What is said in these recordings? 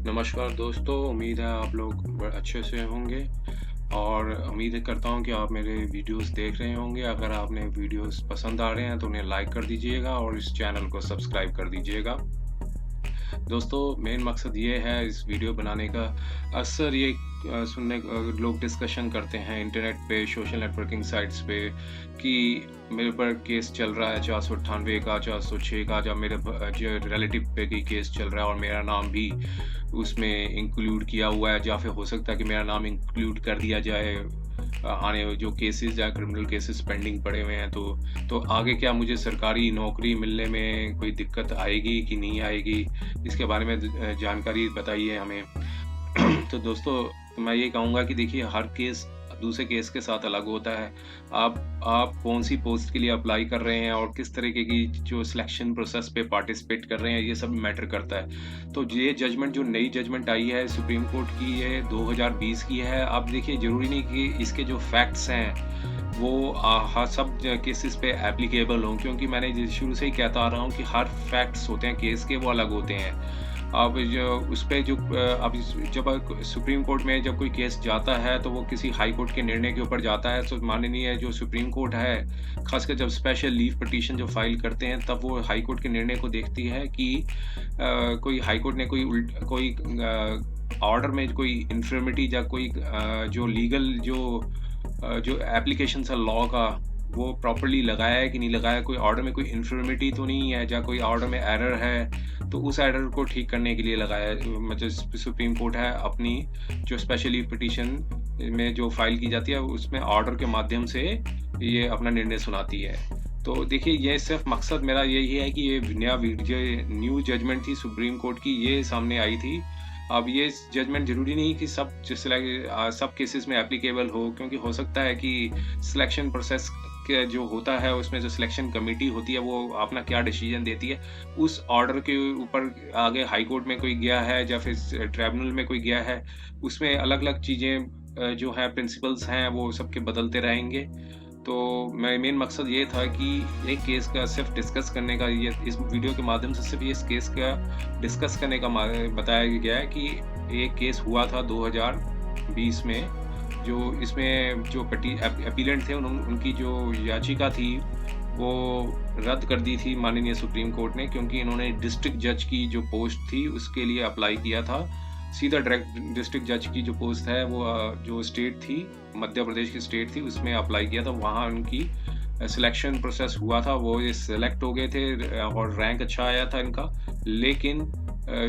नमस्कार दोस्तों, उम्मीद है आप लोग अच्छे से होंगे और उम्मीद करता हूँ कि आप मेरे वीडियोस देख रहे होंगे। अगर आपने वीडियोस पसंद आ रहे हैं तो उन्हें लाइक कर दीजिएगा और इस चैनल को सब्सक्राइब कर दीजिएगा। दोस्तों, मेन मकसद ये है इस वीडियो बनाने का। अक्सर ये लोग डिस्कशन करते हैं इंटरनेट पे, सोशल नेटवर्किंग साइट्स पे कि मेरे पर केस चल रहा है 498 का, 406 का, जब मेरे जो रिलेटिव पे कोई केस चल रहा है और मेरा नाम भी उसमें इंक्लूड किया हुआ है, या फिर हो सकता है कि मेरा नाम इंक्लूड कर दिया जाए आने जो केसेस या क्रिमिनल केसेस पेंडिंग पड़े हुए हैं। तो आगे क्या मुझे सरकारी नौकरी मिलने में कोई दिक्कत आएगी कि नहीं आएगी, इसके बारे में जानकारी बताइए हमें। तो दोस्तों, मैं ये कहूँगा कि देखिए, हर केस दूसरे केस के साथ अलग होता है। आप कौन-सी पोस्ट के लिए अप्लाई कर रहे हैं और किस तरीके की जो सिलेक्शन प्रोसेस पे पार्टिसिपेट कर रहे हैं, ये सब मैटर करता है। तो ये जजमेंट, जो नई जजमेंट आई है सुप्रीम कोर्ट की, ये 2020 की है। अब देखिए, ज़रूरी नहीं कि इसके जो फैक्ट्स हैं वो हर सब केसेस पे एप्लीकेबल हों, क्योंकि मैंने शुरू से ही कहता आ रहा हूँ कि हर फैक्ट्स होते हैं केस के, वो अलग होते हैं। अब जो उस पे जो अब जब सुप्रीम कोर्ट में जब कोई केस जाता है तो वो किसी हाई कोर्ट के निर्णय के ऊपर जाता है, तो माननीय जो सुप्रीम कोर्ट है, खासकर जब स्पेशल लीव पिटीशन जो फाइल करते हैं, तब वो हाई कोर्ट के निर्णय को देखती है कि कोई हाई कोर्ट ने कोई ऑर्डर में कोई इन्फर्मिटी या कोई जो लीगल जो एप्लीकेशन है लॉ का, वो प्रॉपर्ली लगाया है कि नहीं लगाया, कोई ऑर्डर में कोई इन्फर्मिटी तो नहीं है, या कोई ऑर्डर में एरर है, तो उस एरर को ठीक करने के लिए लगाया मतलब सुप्रीम कोर्ट है अपनी जो स्पेशली पिटीशन में जो फाइल की जाती है, उसमें ऑर्डर के माध्यम से ये अपना निर्णय सुनाती है। तो देखिए, ये सिर्फ मकसद मेरा यही है कि ये न्यू जजमेंट थी सुप्रीम कोर्ट की, ये सामने आई थी। अब ये जजमेंट ज़रूरी नहीं कि सब केसेस में एप्लीकेबल हो, क्योंकि हो सकता है कि सिलेक्शन प्रोसेस के जो होता है, उसमें जो सिलेक्शन कमेटी होती है, वो अपना क्या डिसीजन देती है, उस ऑर्डर के ऊपर आगे हाई कोर्ट में कोई गया है या फिर ट्रिब्यूनल में कोई गया है, उसमें अलग-अलग चीज़ें जो हैं, प्रिंसिपल्स हैं, वो सबके बदलते रहेंगे। तो मैं मेन मकसद ये था कि एक केस का सिर्फ डिस्कस करने का, ये इस वीडियो के माध्यम से सिर्फ इस केस का डिस्कस करने का बताया गया है कि एक केस हुआ था 2020 में, जो इसमें जो अपीलेंट थे, उनकी जो याचिका थी वो रद्द कर दी थी माननीय सुप्रीम कोर्ट ने, क्योंकि इन्होंने डिस्ट्रिक्ट जज की जो पोस्ट थी उसके लिए अप्लाई किया था। सीधा डायरेक्ट डिस्ट्रिक्ट जज की जो पोस्ट है वो जो स्टेट थी, मध्य प्रदेश की स्टेट थी, उसमें अप्लाई किया था। वहाँ उनकी सिलेक्शन प्रोसेस हुआ था, वो ये सेलेक्ट हो गए थे और रैंक अच्छा आया था इनका। लेकिन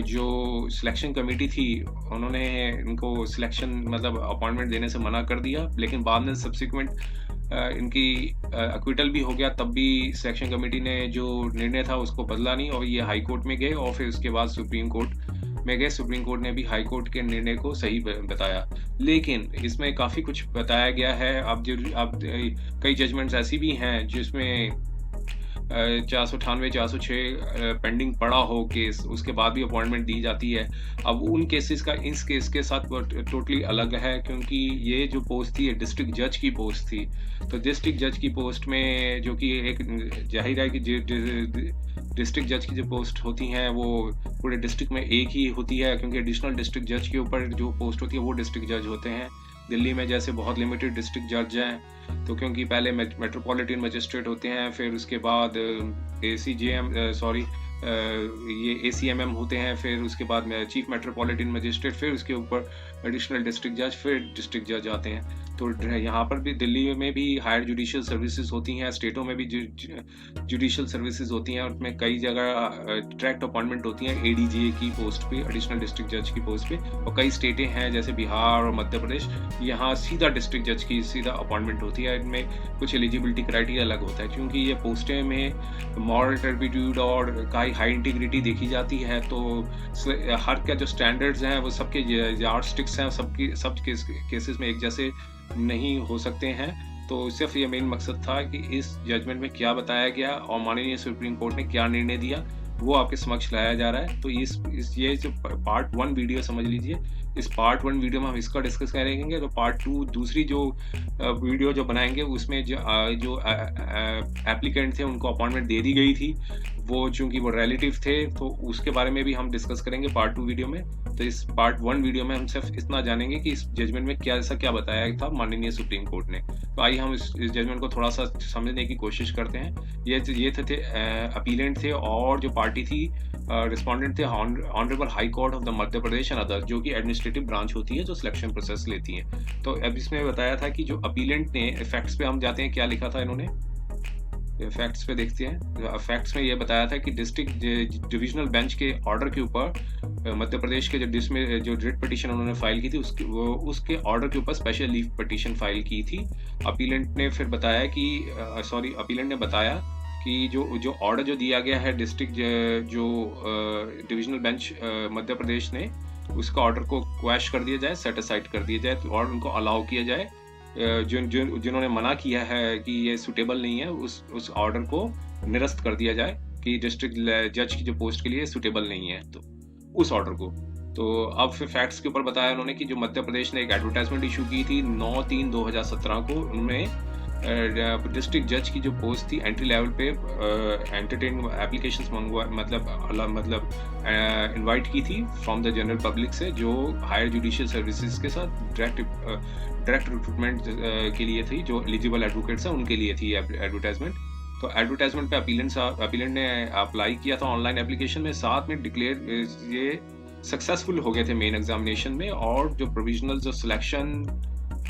जो सिलेक्शन कमेटी थी, उन्होंने इनको सिलेक्शन मतलब अपॉइंटमेंट देने से मना कर दिया, लेकिन बाद में सब्सिक्वेंट इनकी एक्विटल भी हो गया। तब भी सिलेक्शन कमेटी ने जो निर्णय था उसको बदला नहीं और ये हाई कोर्ट में गए और फिर उसके बाद सुप्रीम कोर्ट में गए। सुप्रीम कोर्ट ने भी हाई कोर्ट के निर्णय को सही बताया, लेकिन इसमें काफ़ी कुछ बताया गया है। अब कई जजमेंट्स ऐसी भी हैं जिसमें 498, 406 पेंडिंग पड़ा हो केस, उसके बाद भी अपॉइंटमेंट दी जाती है। अब उन केसेस का इस केस के साथ टोटली अलग है, क्योंकि ये जो पोस्ट थी, ये डिस्ट्रिक्ट जज की पोस्ट थी। तो डिस्ट्रिक्ट जज की पोस्ट में, जो कि एक ज़ाहिर है कि डिस्ट्रिक्ट जज की जो पोस्ट होती हैं वो पूरे डिस्ट्रिक्ट में एक ही होती है, क्योंकि एडिशनल डिस्ट्रिक्ट जज के ऊपर जो पोस्ट होती है वो डिस्ट्रिक्ट जज होते हैं। दिल्ली में जैसे बहुत लिमिटेड डिस्ट्रिक्ट जज हैं, तो क्योंकि पहले मेट्रोपॉलिटन मजिस्ट्रेट होते हैं, फिर उसके बाद ये ACMM होते हैं, फिर उसके बाद में चीफ मेट्रोपॉलिटन मजिस्ट्रेट, फिर उसके ऊपर एडिशनल डिस्ट्रिक्ट जज, फिर डिस्ट्रिक्ट जज आते हैं। तो यहाँ पर भी दिल्ली में भी हायर जुडिशियल सर्विसेज होती हैं, स्टेटों में भी जुडिशियल सर्विसेज होती हैं, उसमें कई जगह डायरेक्ट अपॉइंटमेंट होती हैं ADJ की पोस्ट पे, एडिशनल डिस्ट्रिक्ट जज की पोस्ट पे। और कई स्टेटें हैं जैसे बिहार और मध्य प्रदेश, यहाँ सीधा डिस्ट्रिक्ट जज की सीधा अपॉइंटमेंट होती है। इनमें कुछ एलिजिबिलिटी क्राइटेरिया अलग होता है, क्योंकि ये पोस्टें में मॉरल टर्पिट्यूड और हाई इंटीग्रिटी देखी जाती है। तो हर का जो स्टैंडर्ड्स हैं वो सबके यार्डस्टिक्स हैं, सब केसेस में एक जैसे नहीं हो सकते हैं। तो सिर्फ ये मेन मकसद था कि इस जजमेंट में क्या बताया गया और माननीय सुप्रीम कोर्ट ने क्या निर्णय दिया, वो आपके समक्ष लाया जा रहा है। तो ये जो पार्ट 1 वीडियो समझ लीजिए, इस पार्ट 1 वीडियो में हम इसका डिस्कस करेंगे। तो पार्ट 2 दूसरी जो वीडियो जो बनाएंगे उसमें जो एप्लीकेंट थे उनको अपॉइंटमेंट दे दी गई थी, वो चूंकि वो रिलेटिव थे तो उसके बारे में भी हम डिस्कस करेंगे पार्ट 2 वीडियो में। तो इस पार्ट 1 वीडियो में हम सिर्फ इतना जानेंगे कि इस जजमेंट में क्या बताया था माननीय सुप्रीम कोर्ट ने। तो आइए हम इस जजमेंट को थोड़ा सा समझने की कोशिश करते हैं। ये थे अपीलेंट थे और जो पार्टी थी रिस्पोंडेंट थे honourable high court of the Madhya Pradesh and others, जो कि एडमिनिस्ट्रेटिव ब्रांच होती है जो सिलेक्शन प्रोसेस लेती है। तो अब इसमें बताया था कि जो अपीलेंट ने, फैक्ट्स पे हम जाते हैं, क्या लिखा था इन्होंने, फैक्ट्स पे देखते हैं। फैक्ट्स में ये बताया था कि डिस्ट्रिक्ट डिविजनल बेंच के ऑर्डर के ऊपर मध्य प्रदेश के जो रिट पिटीशन उन्होंने फाइल की थी उसके ऑर्डर के ऊपर स्पेशल लीव पिटीशन फाइल की थी। अपीलेंट ने फिर बताया कि अपीलेंट ने बताया कि जो ऑर्डर जो दिया गया है डिस्ट्रिक्ट जो डिविजनल बेंच मध्य प्रदेश ने, उसका ऑर्डर को क्वैश कर दिया जाए, सेट असाइड कर दिया जाए और उनको अलाउ किया जाए। जिन्होंने मना किया है कि ये सुटेबल नहीं है, उस ऑर्डर को निरस्त कर दिया जाए कि डिस्ट्रिक्ट जज की जो पोस्ट के लिए सुटेबल नहीं है, तो उस ऑर्डर को। तो अब फिर फैक्ट्स के ऊपर बताया उन्होंने कि जो मध्य प्रदेश ने एक एडवर्टाइजमेंट इशू की थी 9/3/2017 को, उनमें डिस्ट्रिक्ट जज की जो पोस्ट थी एंट्री लेवल पे एंटरटेन एप्लीकेशंस मतलब इनवाइट की थी फ्रॉम द जनरल पब्लिक से, जो हायर जुडिशियल सर्विसेज के साथ डायरेक्ट रिक्रूटमेंट के लिए थी, जो एलिजिबल एडवोकेट्स हैं उनके लिए थी एडवर्टाइजमेंट। तो एडवर्टाइजमेंट पे अपीलेंट ने अप्लाई किया था ऑनलाइन एप्लीकेशन में, साथ में डिक्लेयर ये सक्सेसफुल हो गए थे मेन एग्जामिनेशन में, और जो प्रोविजनल जो सिलेक्शन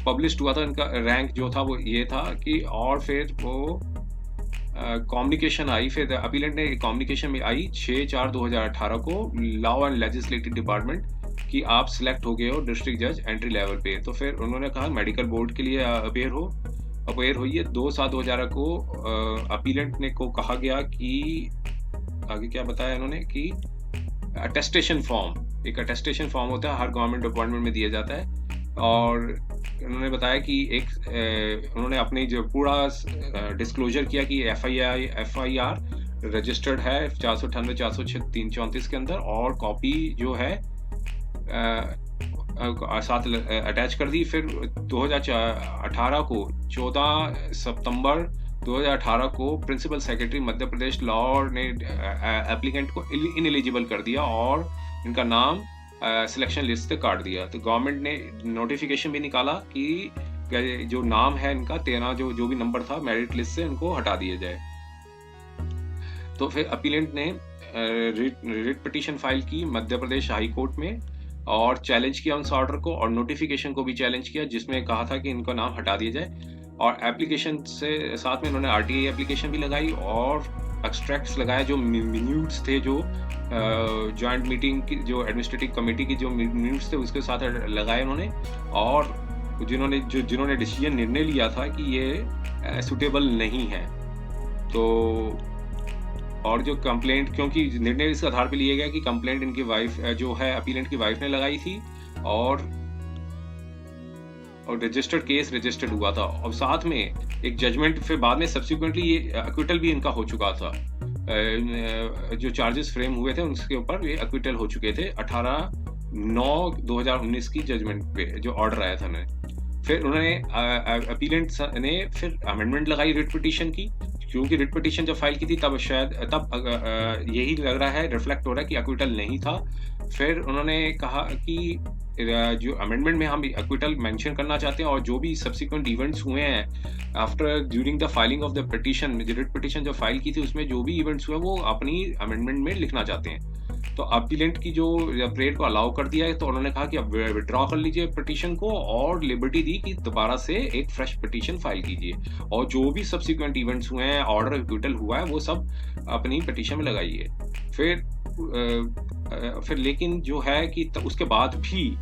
पब्लिश हुआ था इनका रैंक जो था वो ये था कि, और फिर वो कम्युनिकेशन आई, फिर अपीलेंट ने कम्युनिकेशन में आई 6/4/2018 को लॉ एंड लेजिस्लेटिव डिपार्टमेंट कि आप सिलेक्ट हो गए हो डिस्ट्रिक्ट जज एंट्री लेवल पे। तो फिर उन्होंने कहा मेडिकल बोर्ड के लिए अपेयर हुई है। 2/7/2018 को अपीलेंट ने को कहा गया कि, आगे क्या बताया इन्होंने कि अटेस्टेशन फॉर्म, एक अटेस्टेशन फॉर्म होता है हर गवर्नमेंट अपॉइंटमेंट में दिया जाता है, और उन्होंने बताया कि उन्होंने अपनी जो पूरा डिस्क्लोजर किया कि FIR रजिस्टर्ड है 498, 406, 334 के अंदर, और कॉपी जो है साथ अटैच कर दी। फिर 2018 को 14 सितंबर 2018 को principal secretary Madhya Pradesh law ने एप्लीकेंट को इनएलिजिबल कर दिया और इनका नाम सिलेक्शन लिस्ट से काट दिया। तो गवर्नमेंट ने नोटिफिकेशन भी निकाला कि जो नाम है इनका 13 जो भी नंबर था मेरिट लिस्ट से, उनको हटा दिया जाए। तो फिर अपीलेंट ने रिट पिटीशन फाइल की मध्य प्रदेश हाई कोर्ट में और चैलेंज किया उस ऑर्डर को, और नोटिफिकेशन को भी चैलेंज किया जिसमें कहा था कि इनका नाम हटा दिया जाए। और एप्लीकेशन से साथ में इन्होंने RTI एप्लीकेशन भी लगाई और एक्सट्रैक्ट्स लगाए, जो मिन्यूट्स थे, जो जॉइंट मीटिंग की जो एडमिनिस्ट्रेटिव कमेटी की जो मिन्यूट्स थे उसके साथ लगाए उन्होंने, और जिन्होंने डिसीजन निर्णय लिया था कि ये सुटेबल नहीं है। तो और जो कंप्लेंट, क्योंकि निर्णय इस आधार पे लिया गया कि कंप्लेंट इनकी वाइफ जो है अपीलेंट की वाइफ ने लगाई थी, और रजिस्टर्ड केस रजिस्टर्ड हुआ था, और साथ में एक जजमेंट फिर बाद में सब्सिक्वेंटली ये एक्विटल भी इनका हो चुका था। जो चार्जेस फ्रेम हुए थे उसके ऊपर ये एक्विटल हो चुके थे 18/9/2019 की जजमेंट पे जो ऑर्डर आया था उन्हें। फिर उन्होंने अपीलेंट ने फिर अमेंडमेंट लगाई रिट पिटीशन की, क्योंकि रिट पिटीशन जब फाइल की थी तब यही लग रहा है, रिफ्लेक्ट हो रहा है कि एक्विटल नहीं था। फिर उन्होंने कहा कि जो अमेंडमेंट में हम एक्विटल मेंशन करना चाहते हैं, और जो भी सब्सिक्वेंट इवेंट्स हुए हैं after during the filing of the petition, writ petition जो फाइल की थी उसमें जो भी इवेंट्स हुए वो अपनी अमेंडमेंट में लिखना चाहते हैं। तो अपीलेंट की जो परेड को अलाउ कर दिया है, तो उन्होंने कहा कि अब विड्रॉ कर लीजिए पिटीशन को, और लिबर्टी दी कि दोबारा से एक फ्रेश पिटीशन फाइल कीजिए, और जो भी सब्सिक्वेंट इवेंट्स हुए हैं, ऑर्डर एक्विटल हुआ है, वो सब अपनी पिटीशन में लगाइए। फिर लेकिन जो है कि उसके बाद भी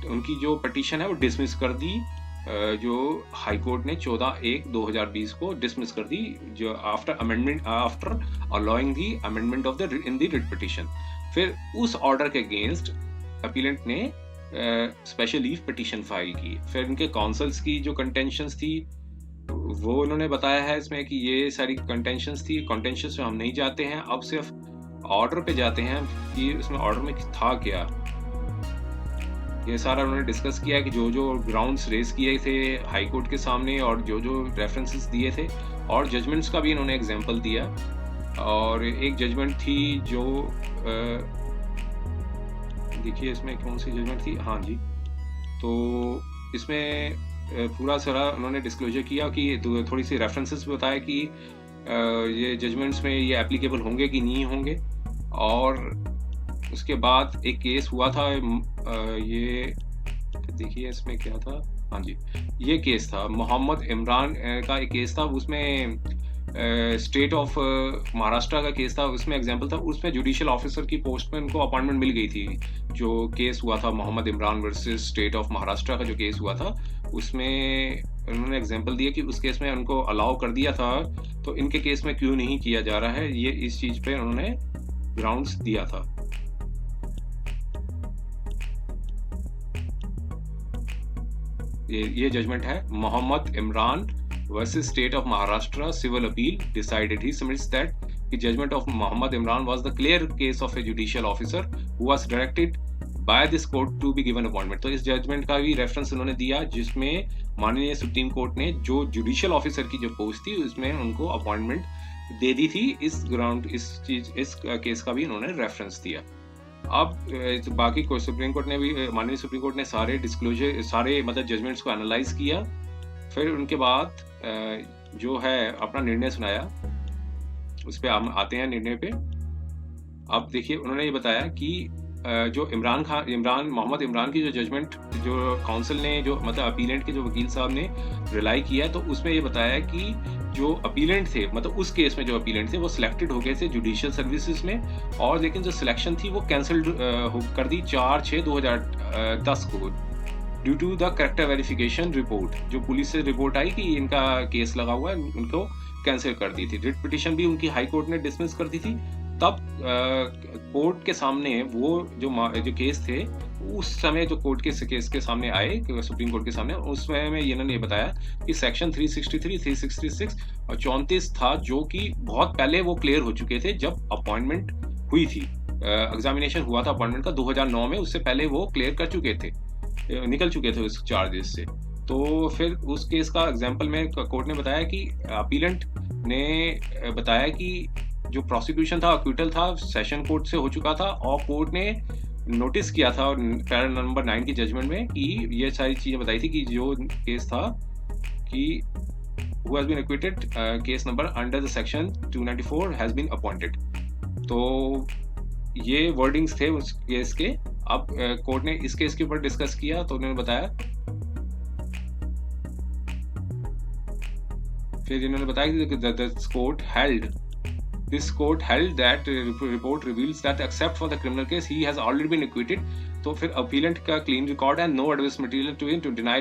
उनकी जो पिटीशन है वो डिसमिस कर दी, जो हाई कोर्ट ने 14/1/2020 को डिसमिस कर दी, जो after allowing the amendment of the in the writ petition. फिर उस ऑर्डर के अगेंस्ट अपीलेंट ने स्पेशल लीव पिटीशन फाइल की। फिर इनके काउंसिल्स की जो कंटेंशंस थी वो उन्होंने बताया है इसमें कि ये सारी कंटेंशंस थी। कंटेंशंस में हम नहीं जाते हैं, अब सिर्फ ऑर्डर पे जाते हैं कि उसमें ऑर्डर में था क्या। ये सारा उन्होंने डिस्कस किया कि जो ग्राउंड्स रेज किए थे हाई कोर्ट के सामने और जो रेफरेंसेस दिए थे, और जजमेंट्स का भी इन्होंने एग्जांपल दिया। और एक जजमेंट थी जो देखिए इसमें कौन सी जजमेंट थी, हाँ जी, तो इसमें पूरा सारा उन्होंने डिस्क्लोजर किया कि थोड़ी सी रेफरेंसेस बताया कि ये जजमेंट्स में ये एप्लीकेबल होंगे कि नहीं होंगे। और उसके बाद एक केस हुआ था, ये देखिए इसमें क्या था, हाँ जी, ये केस था मोहम्मद इमरान का एक केस था, उसमें स्टेट ऑफ महाराष्ट्र का केस था, उसमें एग्जांपल था, उसमें जुडिशियल ऑफिसर की पोस्ट में उनको अपॉइंटमेंट मिल गई थी। जो केस हुआ था Mohammad Imran versus state of Maharashtra का जो केस हुआ था, उसमें उन्होंने एग्जांपल दिया कि उस केस में उनको अलाउ कर दिया था, तो इनके केस में क्यों नहीं किया जा रहा है, ये इस चीज पे उन्होंने ग्राउंड्स दिया था। ये जजमेंट है Mohammad Imran versus State of Maharashtra civil appeal decided. He submits that the judgment of Mohammad Imran was the clear case of a judicial officer who was directed by this court to be given appointment. तो इस judgement का भी reference उन्होंने दिया जिसमें माननीय supreme court ने जो जुडिशियल ऑफिसर की जो पोस्ट थी उसमें उनको अपॉइंटमेंट दे दी थी। इस केस का भी उन्होंने रेफरेंस दिया। अब बाकी सुप्रीम कोर्ट ने भी, माननीय सुप्रीम कोर्ट ने सारे डिस्क्लोजर, सारे मतलब जजमेंट्स को एनालाइज किया, फिर उनके बाद जो है अपना निर्णय सुनाया। उस पर हम आते हैं निर्णय पे। अब देखिए उन्होंने ये बताया कि जो मोहम्मद इमरान की जो जजमेंट जो काउंसिल ने, जो मतलब अपीलेंट के जो वकील साहब ने रिलाई किया, तो उसमें ये बताया कि जो अपीलेंट थे, मतलब उस केस में जो अपीलेंट थे वो सिलेक्टेड हो गए थे जुडिशियल सर्विसेज में, और लेकिन जो सिलेक्शन थी वो कैंसिल कर दी 4/6/2010 को due to the character verification report. जो पुलिस से रिपोर्ट आई कि इनका केस लगा हुआ है, उनको कैंसिल कर दी थी। रिट पिटीशन भी उनकी हाई कोर्ट ने डिसमिस कर दी थी। तब कोर्ट के सामने वो जो केस थे, उस समय जो कोर्ट के केस के सामने आए सुप्रीम कोर्ट के सामने, उसमें में इन्होंने ये बताया कि सेक्शन 363, 366 और 34 था, जो कि बहुत पहले वो क्लियर हो चुके थे जब अपॉइंटमेंट हुई थी, एग्जामिनेशन हुआ था अपॉइंटमेंट का 2009 में, उससे पहले वो क्लियर कर चुके थे, निकल चुके थे उस चार्जेस से। तो फिर उस केस का एग्जांपल में कोर्ट ने बताया कि अपीलेंट ने बताया कि जो प्रोसिक्यूशन था, अक्यूटल था, सेशन कोर्ट से हो चुका था, और कोर्ट ने नोटिस किया था पैरा नंबर 9 की जजमेंट में कि ये सारी चीजें बताई थी कि जो केस था कि who has been acquitted, case number under the section 294 has been appointed। तो ये वर्डिंग्स थे उस केस के। अब कोर्ट ने इस केस के ऊपर डिस्कस किया, तो उन्होंने बताया, फिर इन्होंने बताया कि this court held that report reveals that except for the criminal case he has already been acquitted। तो फिर appellant का clean record and no adverse material to deny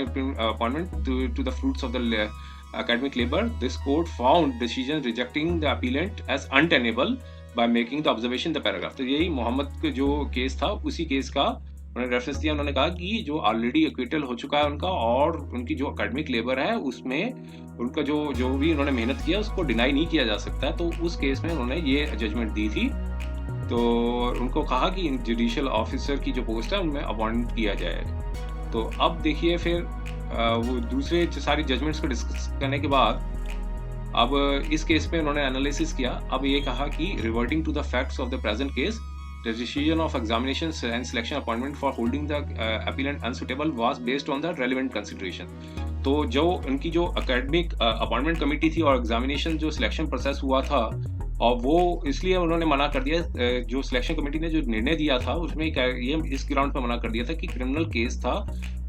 appointment to the fruits of the academic labor। This court found decision rejecting the appellant as untenable by making the observation the paragraph। तो यही मोहम्मद का जो case था, उसी case का उन्होंने reference दिया। उन्होंने कहा कि जो ऑलरेडी एक्विटल हो चुका है उनका, और उनकी जो अकेडमिक लेबर है उसमें उनका जो भी उन्होंने मेहनत किया उसको डिनाई नहीं किया जा सकता। तो उस केस में उन्होंने ये जजमेंट दी थी। तो उनको कहा कि जुडिशियल ऑफिसर की जो पोस्ट है उनमें अपॉइंट किया जाए। तो अब देखिए फिर वो दूसरे सारी जजमेंट्स को डिस्कस करने के बाद अब इस केस में उन्होंने एनालिसिस किया। अब ये कहा कि reverting to the facts of the present case, the decision of examination and selection appointment for holding the appellant unsuitable was based on the relevant consideration। तो जो उनकी जो एकेडमिक अपॉइंटमेंट कमेटी थी और एग्जामिनेशन जो सिलेक्शन प्रोसेस हुआ था, और वो इसलिए उन्होंने मना कर दिया, जो सिलेक्शन कमेटी ने जो निर्णय दिया था उसमें ये इस ग्राउंड पर मना कर दिया था कि क्रिमिनल केस था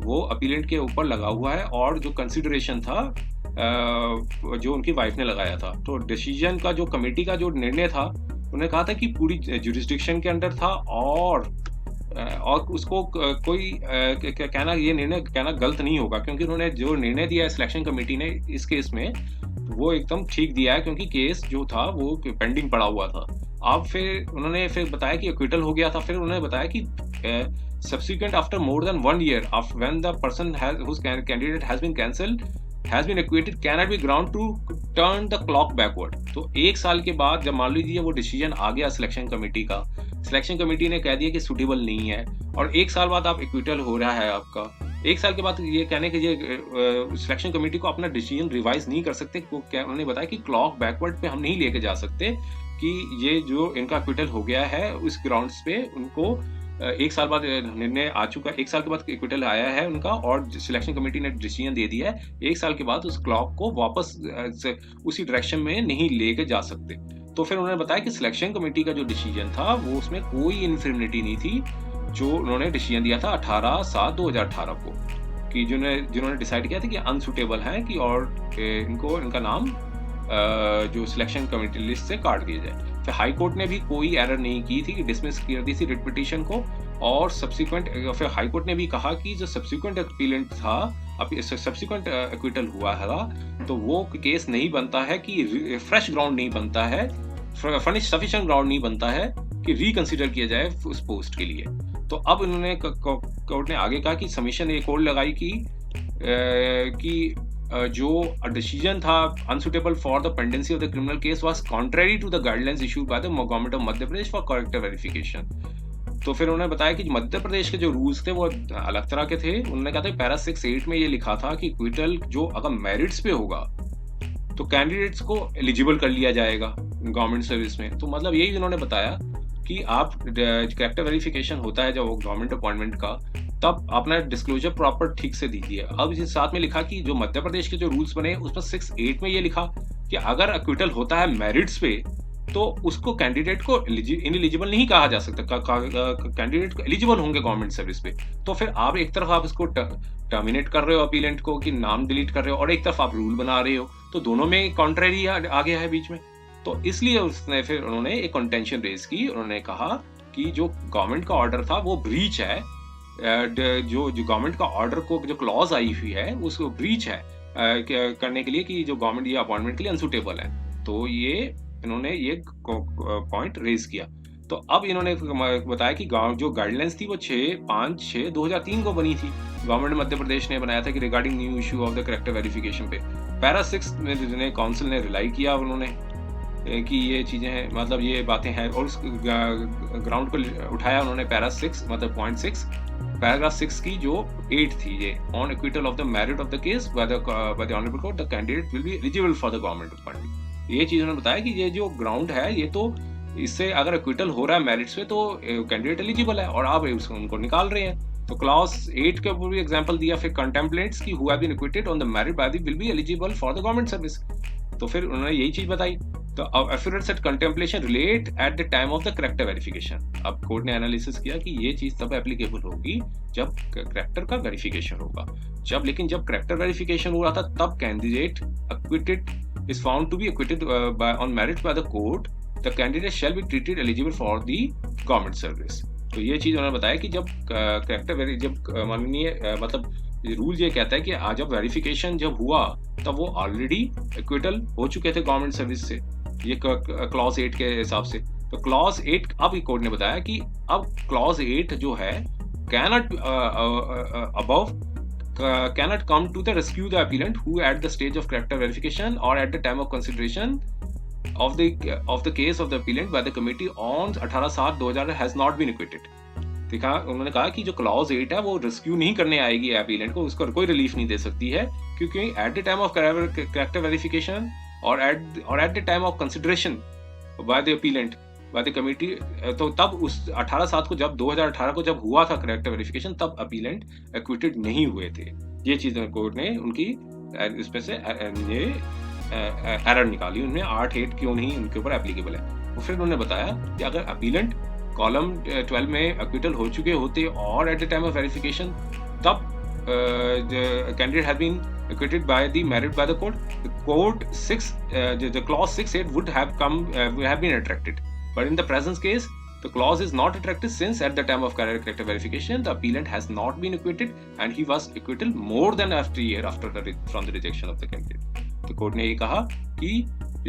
वो अपीलेंट के ऊपर लगा हुआ है, और जो कंसिडरेशन था जो उनकी वाइफ ने लगाया था। तो डिसीजन का जो कमेटी का जो निर्णय था, उन्होंने कहा था कि पूरी जुरिस्डिक्शन के अंडर था, और उसको कोई कहना, ये निर्णय कहना गलत नहीं होगा, क्योंकि उन्होंने जो निर्णय दिया है सिलेक्शन कमेटी ने इस केस में, वो एकदम ठीक दिया है, क्योंकि केस जो था वो पेंडिंग पड़ा हुआ था। अब फिर उन्होंने फिर बताया कि एक्विटल हो गया था। फिर उन्होंने बताया कि subsequent after more than 1 year when the person whose candidate has been cancelled, has been acquitted can be ground to turn the clock backward. तो 1 साल के बाद जब मान लीजिए वो डिसीजन आ गया सिलेक्शन कमेटी का, सिलेक्शन कमेटी ने कह दिया कि सुटेबल नहीं है, और 1 साल बाद आप एक्विटल हो रहा है आपका, 1 साल के बाद ये कहने के ये सिलेक्शन कमेटी को अपना डिसीजन रिवाइज नहीं कर सकते। उन्होंने बताया कि क्लॉक बैकवर्ड पे हम नहीं लेके जा सकते कि ये जो इनका एक्विटल हो गया है उस ग्राउंड्स पे उनको 1 साल बाद निर्णय आ चुका है, 1 साल के बाद एक्विटल आया है उनका और सिलेक्शन कमेटी ने डिसीजन दे दिया है, 1 साल के बाद उस क्लॉक को वापस उसी डायरेक्शन में नहीं लेके जा सकते। तो फिर उन्होंने बताया कि सिलेक्शन कमेटी का जो डिसीजन था वो उसमें कोई इनफिर्मिटी नहीं थी, जो उन्होंने डिसीजन दिया था 18/7/2018 को, कि जिन्होंने डिसाइड किया था कि अनसुटेबल है कि और इनका नाम जो सिलेक्शन कमेटी लिस्ट से काट दिया जाए। फिर हाई कोर्ट ने भी कोई एरर नहीं की थी कि डिसमिस कर दी थी रिट पिटीशन को, और सब्सिक्वेंट फिर हाई कोर्ट ने भी कहा कि जो सब्सिक्वेंट अपीलेंट था, अब सब्सिक्वेंट एक्विटल हुआ है, तो वो केस नहीं बनता है कि फ्रेश ग्राउंड नहीं बनता है, फर्निश सफिशिएंट ग्राउंड नहीं बनता है कि रिकंसिडर किया जाए उस पोस्ट के लिए। तो अब इन्होंने कोर्ट ने आगे कहा कि सबमिशन एक और लगाई कि जो डिसीजन था unsuitable for the pendency of the criminal case was contrary to the guidelines issued by the government of Madhya Pradesh for character verification. तो फिर उन्होंने बताया कि मध्य प्रदेश के जो रूल्स थे वो अलग तरह के थे। उन्होंने कहा था पैरा 6(8) में ये लिखा था कि एक्विटल जो अगर मेरिट्स पे होगा तो कैंडिडेट्स को एलिजिबल कर लिया जाएगा गवर्नमेंट सर्विस में। तो मतलब यही उन्होंने बताया कि आप कैरेक्टर वेरिफिकेशन होता है जब गवर्नमेंट अपॉइंटमेंट का, तब अपना डिस्क्लोजर प्रॉपर ठीक से दीजिए। अब इस साथ में लिखा कि जो मध्य प्रदेश के जो रूल्स बने उसमें 6(8) में ये लिखा कि अगर एक्विटल होता है मेरिट्स पे तो उसको कैंडिडेट को इनएलिजिबल नहीं कहा जा सकता, कैंडिडेट को एलिजिबल होंगे गवर्नमेंट सर्विस पे। तो फिर आप एक तरफ आप इसको टर्मिनेट कर रहे हो अपीलेंट को कि नाम डिलीट कर रहे हो, और एक तरफ आप रूल बना रहे हो, तो दोनों में कॉन्ट्ररी आ गया है बीच में। तो इसलिए उन्होंने एक कंटेंशन रेज की। उन्होंने कहा कि जो गवर्नमेंट का ऑर्डर था वो ब्रीच है, जो गवर्नमेंट का ऑर्डर को जो क्लॉज आई हुई है उसको ब्रीच है करने के लिए कि जो गवर्नमेंट ये अपॉइंटमेंट के लिए अनसुटेबल है। तो इन्होंने ये पॉइंट रेज किया। तो अब इन्होंने बताया कि जो गाइडलाइंस थी वो 5/6/2003 को बनी थी, गवर्नमेंट मध्य प्रदेश ने बनाया था कि regarding new issue of the character verification पे। पैरा 6 में काउंसिल ने रिलाई किया उन्होंने कि ये चीजें हैं, मतलब ये बातें हैं, और उस ग्राउंड को उठाया उन्होंने पैरा 6 मतलब पॉइंट 6 पैराग्राफ 6 की जो 8 थी, ये on acquittal of the merit of the case by the honourable court the candidate will be eligible for the government appointment. ये चीज उन्होंने बताया कि ये जो ग्राउंड है ये तो इससे अगर एक्विटल हो रहा है मेरिट्स पे तो कैंडिडेट एलिजिबल है, और आप उनको निकाल रहे हैं। तो क्लॉज 8 के ऊपर भी एग्जांपल दिया। फिर कंटेम्पलेंट्स की who have been acquitted on the merit by the will be eligible for the government service. तो फिर उन्होंने यही चीज बताई। तो affidavits at contemplation relate at the time of the character verification। अब कोर्ट ने एनालिसिस किया कि ये चीज तब एप्लीकेबल होगी जब कैरेक्टर का वेरिफिकेशन होगा। लेकिन जब कैरेक्टर वेरिफिकेशन हो रहा था तब candidate acquitted is found to be acquitted on merit by the court, the candidate shall be treated eligible for the government service। तो ये चीज उन्होंने बताया कि जब कैरेक्टर माननीय मतलब रूल ये कहता है कि जब वेरिफिकेशन जब हुआ तब वो ऑलरेडी एक्विटल हो चुके थे गवर्नमेंट सर्विस से, ये क्लॉज 8 के हिसाब से। तो क्लॉज 8 अब कोर्ट ने बताया कि अब क्लॉज 8 जो है cannot come to the rescue the appellant who at the stage of character verification और at the time of consideration of the case of the appellant by the committee on 18/7/2000 has not been acquitted। देखा उन्होंने कहा कि जो clause 8 है वो rescue नहीं करने आएगी अपीलेंट को, उसको कोई रिलीफ नहीं दे सकती है, क्योंकि at the time of character verification और at the time of consideration by the appellant by the committee, तो तब उस 18/7 को जब 2018 को जब हुआ था कैरेक्टर वेरिफिकेशन तब अपीलेंट एक्विटेड नहीं हुए थे। ये चीज कोर्ट ने उनकी इसमें से एरर निकाली, उन्होंने 8 क्यों नहीं उनके ऊपर एप्लीकेबल है। और फिर उन्होंने बताया कि अगर अपीलेंट कॉलम 12 में एक्विटल हो चुके होते और at the time of verification तब candidate have been acquitted by the merit by the court 6 the clause 6(8) would have been attracted, but in the present case the clause is not attractive since at the time of character verification the appellant has not been acquitted and he was acquitted more than after a year from the rejection of the candidate। तो court ने ये कहा कि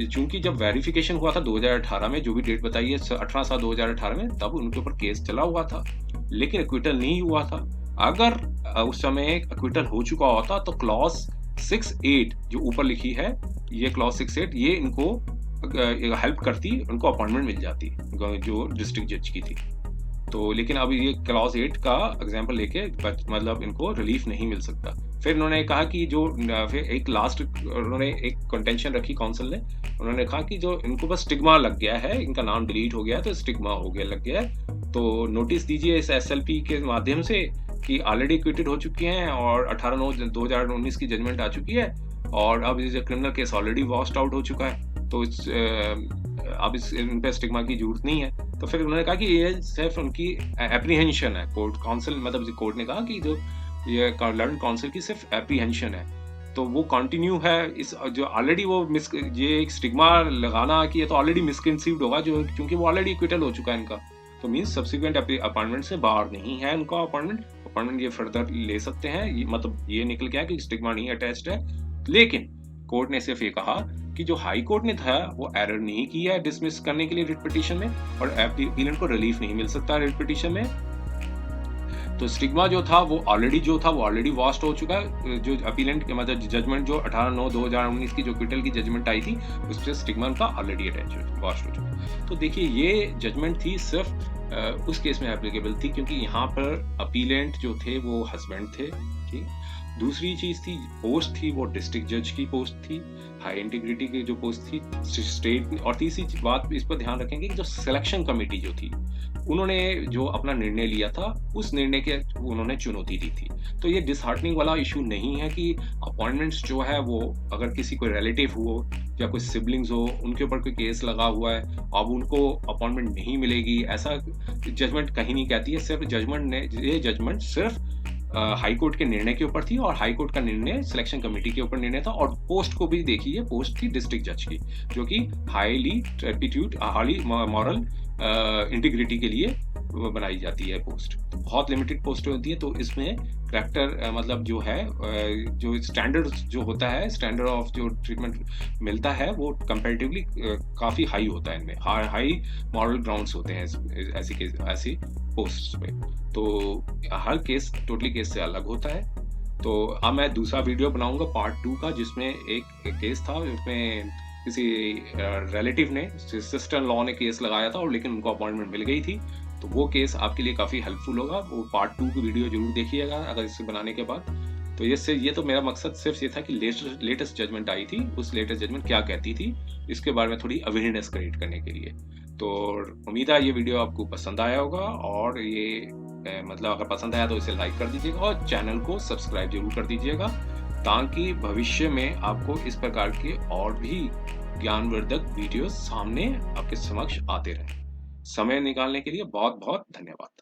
चूंकि जब verification हुआ था 2018 में, जो भी डेट बताई है 18/7/2018 में, तब उनके ऊपर केस चला हुआ था लेकिन एक्विटल नहीं हुआ था। अगर उस समय एक्विटल हो चुका होता तो क्लॉज 6(8) जो ऊपर लिखी है, ये क्लॉज 6(8) ये इनको हेल्प करती, उनको अपॉइंटमेंट मिल जाती जो डिस्ट्रिक्ट जज की थी। तो लेकिन अब ये क्लॉज 8 का एग्जाम्पल लेके मतलब इनको रिलीफ नहीं मिल सकता। फिर इन्होंने कहा कि जो फिर एक लास्ट उन्होंने एक कंटेंशन रखी काउंसिल ने, उन्होंने कहा कि जो इनको बस स्टिग्मा लग गया है, इनका नाम डिलीट हो गया तो स्टिग्मा हो गया, लग गया है, तो नोटिस दीजिए इस SLP के माध्यम से कि ऑलरेडी एक्विटेड हो चुके हैं और 18/9/2019 की जजमेंट आ चुकी है और अब ये criminal case already washed out हो चुका है, तो अब इन पे स्टिग्मा की जरूरत नहीं है। तो फिर उन्होंने कहा कि ये सिर्फ उनकी एप्रीहेंशन है, कोर्ट काउंसिल मतलब कोर्ट ने कहा कि जो ये लर्न काउंसिल की सिर्फ एप्रीहेंशन है, तो वो कंटिन्यू है इस जो ऑलरेडी वो ये एक स्टिग्मा लगाना कि ये तो ऑलरेडी मिसकंसीव्ड होगा जो क्योंकि वो ऑलरेडी एक्विटल हो चुका है इनका, तो मींस सब्सिक्वेंट अपॉइंटमेंट से बाहर नहीं है इनका अपॉइंटमेंट ये फर्दर ले सकते हैं, ये मतलब ये निकल गया कि स्टिग्मा नहीं अटैच्ड है। लेकिन कोर्ट ने सिर्फ ये कहा कि जो हाई कोर्ट ने था वो एरर नहीं किया है डिसमिस करने के लिए रिट पिटीशन में, और अपीलेंट को रिलीफ नहीं मिल सकता रिट पिटीशन में। तो स्टिग्मा जो था वो ऑलरेडी वॉस्ट हो चुका है, जो अपीलेंट के मतलब जजमेंट जो 18/9/2019 की जो क्विटल की जजमेंट आई थी उस पर स्टिग्मा का ऑलरेडी वॉस्ट हो चुका। तो देखिए ये जजमेंट थी सिर्फ उस केस में एप्लीकेबल थी क्योंकि यहाँ पर अपीलेंट जो थे वो हस्बैंड थे, ठीक। दूसरी चीज थी पोस्ट थी वो डिस्ट्रिक्ट जज की पोस्ट थी, हाई इंटीग्रिटी की जो पोस्ट थी स्टेट। और तीसरी बात इस पर ध्यान रखेंगे कि जो सिलेक्शन कमेटी जो थी उन्होंने जो अपना निर्णय लिया था उस निर्णय के उन्होंने चुनौती दी थी। तो ये डिसहार्टनिंग वाला इशू नहीं है कि अपॉइंटमेंट्स जो है वो अगर किसी कोई रिलेटिव हो या कोई सिबलिंग्स हो उनके ऊपर कोई केस लगा हुआ है अब उनको अपॉइंटमेंट नहीं मिलेगी, ऐसा जजमेंट कहीं नहीं कहती है। सिर्फ ये जजमेंट सिर्फ हाई कोर्ट के निर्णय के ऊपर थी और हाई कोर्ट का निर्णय सिलेक्शन कमेटी के ऊपर निर्णय था। और पोस्ट को भी देखिए, पोस्ट थी डिस्ट्रिक्ट जज की जो कि हाईली मॉरल इंटीग्रिटी के लिए बनाई जाती है पोस्ट। तो बहुत लिमिटेड पोस्ट होती है, तो इसमें करैक्टर मतलब जो है जो स्टैंडर्ड जो होता है, स्टैंडर्ड ऑफ जो ट्रीटमेंट मिलता है वो कंपैरेटिवली काफी हाई होता है, इनमें हाई मॉरल ग्राउंड्स होते हैं ऐसी पोस्ट पे। तो हर केस टोटली केस से अलग होता है। तो अब मैं दूसरा वीडियो बनाऊंगा पार्ट 2 का, जिसमें एक केस था जिसमें किसी रिलेटिव ने सिस्टर लॉ ने केस लगाया था और लेकिन उनको अपॉइंटमेंट मिल गई थी। तो वो केस आपके लिए काफी हेल्पफुल होगा, वो पार्ट 2 की वीडियो जरूर देखिएगा अगर इसे बनाने के बाद। तो ये तो मेरा मकसद सिर्फ ये था कि लेटेस्ट जजमेंट आई थी, उस लेटेस्ट जजमेंट क्या कहती थी इसके बारे में थोड़ी अवेयरनेस क्रिएट करने के लिए। तो उम्मीद है ये वीडियो आपको पसंद आया होगा, और ये मतलब अगर पसंद आया तो इसे लाइक कर दीजिएगा और चैनल को सब्सक्राइब जरूर कर दीजिएगा, ताकि भविष्य में आपको इस प्रकार के और भी ज्ञानवर्धक वीडियोस सामने आपके समक्ष आते रहें। समय निकालने के लिए बहुत बहुत धन्यवाद।